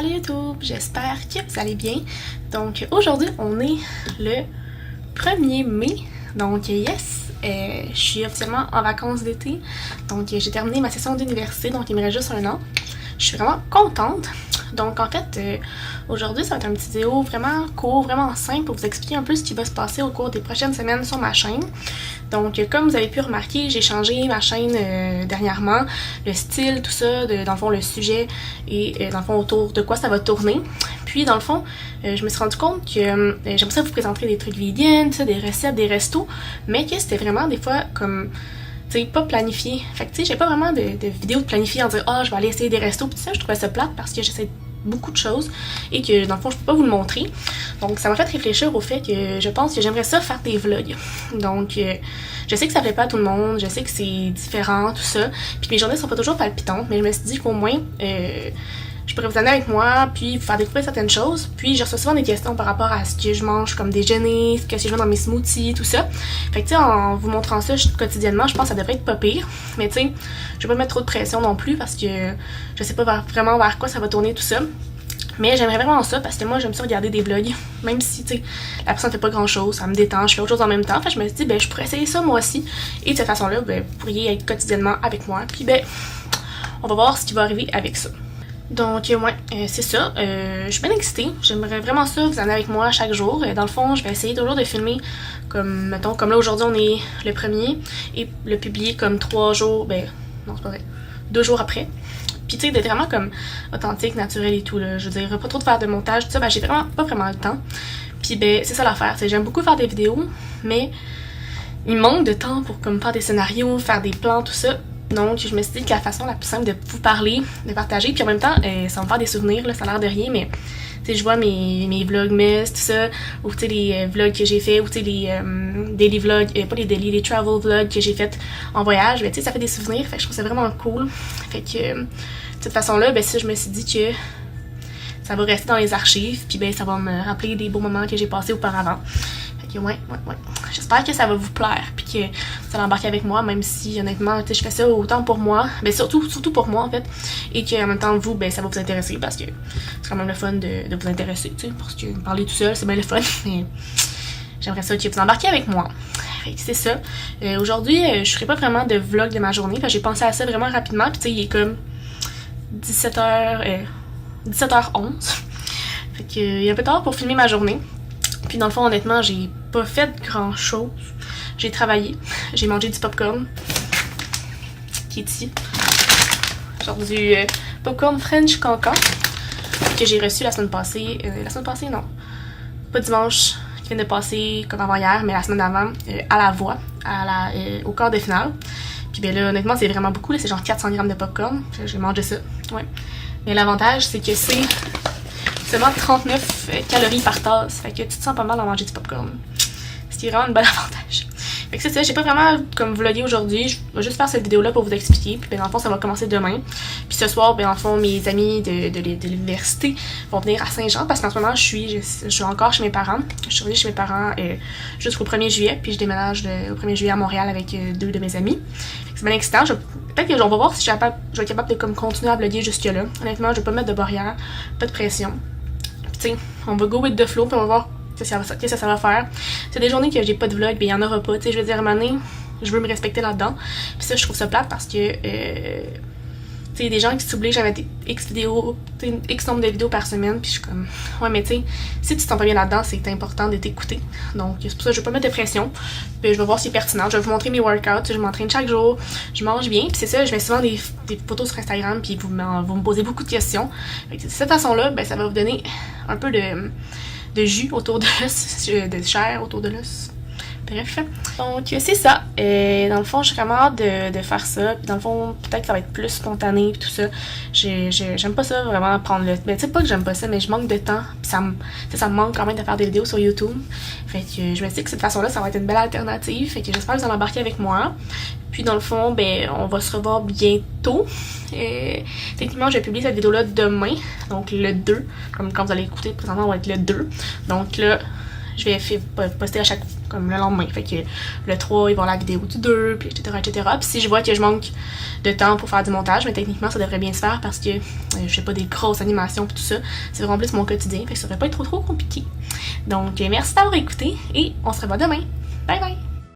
Salut YouTube, j'espère que vous allez bien. Donc aujourd'hui on est le 1er mai, donc yes, je suis officiellement en vacances d'été. Donc j'ai terminé ma session d'université, donc il me reste juste un an. Je suis vraiment contente. Donc en fait, aujourd'hui ça va être un petit vidéo vraiment court, vraiment simple pour vous expliquer un peu ce qui va se passer au cours des prochaines semaines sur ma chaîne. Donc comme vous avez pu remarquer, j'ai changé ma chaîne dernièrement, le style, tout ça, dans le fond le sujet et dans le fond autour de quoi ça va tourner. Puis dans le fond, je me suis rendu compte que j'aimerais ça vous présenter des trucs vegan, des recettes, des restos, mais que c'était vraiment des fois comme... tu sais, pas planifié. Fait que tu sais, j'ai pas vraiment de vidéos de planifier en disant ah, je vais aller essayer des restos pis tout ça. Je trouvais ça plate parce que j'essaie beaucoup de choses et que dans le fond, je peux pas vous le montrer. Donc ça m'a fait réfléchir au fait que je pense que j'aimerais ça faire des vlogs. Donc je sais que ça plaît pas à tout le monde, je sais que c'est différent, tout ça. Puis mes journées sont pas toujours palpitantes, mais je me suis dit qu'au moins je pourrais vous amener avec moi, puis vous faire découvrir certaines choses. Puis je reçois souvent des questions par rapport à ce que je mange comme déjeuner, ce que je mets dans mes smoothies, tout ça. Fait que tu sais, en vous montrant ça quotidiennement, je pense que ça devrait être pas pire. Mais tu sais, je vais pas mettre trop de pression non plus parce que je sais pas vraiment vers quoi ça va tourner tout ça. Mais j'aimerais vraiment ça parce que moi j'aime ça regarder des vlogs, même si tu sais la personne fait pas grand chose, ça me détend, je fais autre chose en même temps. Fait que je me suis dit ben je pourrais essayer ça moi aussi. Et de cette façon-là, ben vous pourriez être quotidiennement avec moi. Puis ben on va voir ce qui va arriver avec ça. Donc ouais, c'est ça, je suis bien excitée, j'aimerais vraiment ça vous amener avec moi chaque jour. Dans le fond, je vais essayer toujours de filmer comme, mettons, comme là aujourd'hui on est le 1er et le publier comme 3 jours, ben non c'est pas vrai, 2 jours après. Puis tu sais, d'être vraiment comme authentique, naturel et tout là, je veux dire, pas trop de faire de montage, tout ça, ben j'ai vraiment pas vraiment le temps. Puis ben c'est ça l'affaire, j'aime beaucoup faire des vidéos, mais il manque de temps pour comme faire des scénarios, faire des plans, tout ça. Donc, je me suis dit que la façon la plus simple de vous parler, de partager, puis en même temps, ça va me faire des souvenirs, là, ça a l'air de rien, mais tu sais, je vois mes vlogmas, tout ça, ou tu sais, les vlogs que j'ai fait, ou tu sais, les daily vlogs, pas les daily, les travel vlogs que j'ai fait en voyage, ben tu sais, ça fait des souvenirs, fait que je trouve ça vraiment cool. Fait que, de cette façon-là, ben ça, je me suis dit que ça va rester dans les archives, puis ben ça va me rappeler des beaux moments que j'ai passés auparavant. Ouais. J'espère que ça va vous plaire puis que vous allez embarquer avec moi, même si honnêtement je fais ça autant pour moi, mais surtout pour moi en fait, et qu'en même temps vous, ben ça va vous intéresser parce que c'est quand même le fun de vous intéresser, tu sais, parce que parler tout seul c'est bien le fun, mais j'aimerais ça que vous embarquiez avec moi. Fait que c'est ça. Aujourd'hui, je ferai pas vraiment de vlog de ma journée, parce que j'ai pensé à ça vraiment rapidement, puis tu sais, il est comme 17h11. Fait que il est un peu tard pour filmer ma journée. Puis dans le fond, honnêtement, j'ai pas fait grand chose. J'ai travaillé, j'ai mangé du popcorn qui est ici. Genre du popcorn French Cancan que j'ai reçu la semaine passée. La semaine passée, non. Pas dimanche, qui vient de passer comme avant-hier, mais la semaine d'avant, à la voix, au quart de finale. Puis ben là, honnêtement, c'est vraiment beaucoup. C'est genre 400 grammes de popcorn. J'ai mangé ça. Ouais. Mais l'avantage, c'est que c'est seulement 39 calories par tasse, fait que tu te sens pas mal en manger du popcorn. Ce qui est vraiment un bon avantage. Fait que c'est ça, j'ai pas vraiment comme vlogué aujourd'hui, je vais juste faire cette vidéo là pour vous expliquer, puis ben dans le fond ça va commencer demain. Puis ce soir, ben dans le fond mes amis de l'université vont venir à Saint-Jean, parce qu'en ce moment je suis encore chez mes parents. Je suis revenue chez mes parents jusqu'au 1er juillet, puis je déménage au 1er juillet à Montréal avec 2 de mes amis. C'est bien excitant, peut-être que on va voir si je vais être capable de comme continuer à vlogger jusque là. Honnêtement, je vais pas mettre de barrière, pas de pression. T'sais, on va go with the flow, puis on va voir qu'est-ce que ça va faire. C'est des journées que j'ai pas de vlog, ben il y en aura pas. T'sais, je veux dire, à un moment donné, je veux me respecter là-dedans. Puis ça, je trouve ça plate parce que tu sais, des gens qui s'obligent à mettre X vidéos, X nombre de vidéos par semaine, puis je suis comme, ouais, mais tu sais, si tu te sens pas bien là-dedans, c'est important de t'écouter. Donc, c'est pour ça que je vais pas mettre de pression. Puis je vais voir si c'est pertinent. Je vais vous montrer mes workouts, je m'entraîne chaque jour, je mange bien, puis c'est ça, je mets souvent des photos sur Instagram, puis vous me posez beaucoup de questions. Fait que de cette façon-là, ben ça va vous donner un peu de jus autour de l'os, de chair autour de l'os. Bref, donc c'est ça. Dans le fond, j'ai vraiment hâte de faire ça. Puis dans le fond, peut-être que ça va être plus spontané et tout ça. J'aime pas ça vraiment prendre le... Ben tu sais pas que j'aime pas ça, mais je manque de temps. Puis ça me manque quand même de faire des vidéos sur YouTube. Fait que je me dis que cette façon-là, ça va être une belle alternative. Fait que j'espère que vous allez embarquer avec moi. Puis dans le fond, ben on va se revoir bientôt. Techniquement, je vais publier cette vidéo-là demain. Donc le 2. Comme quand vous allez écouter, présentement, on va être le 2. Donc là, je vais poster à chaque comme le lendemain. Fait que le 3, il va y avoir la vidéo du 2, puis etc., etc. Puis si je vois que je manque de temps pour faire du montage, mais techniquement, ça devrait bien se faire parce que je fais pas des grosses animations puis tout ça. C'est vraiment plus mon quotidien, fait que ça devrait pas être trop compliqué. Donc, merci d'avoir écouté et on se revoit demain. Bye bye!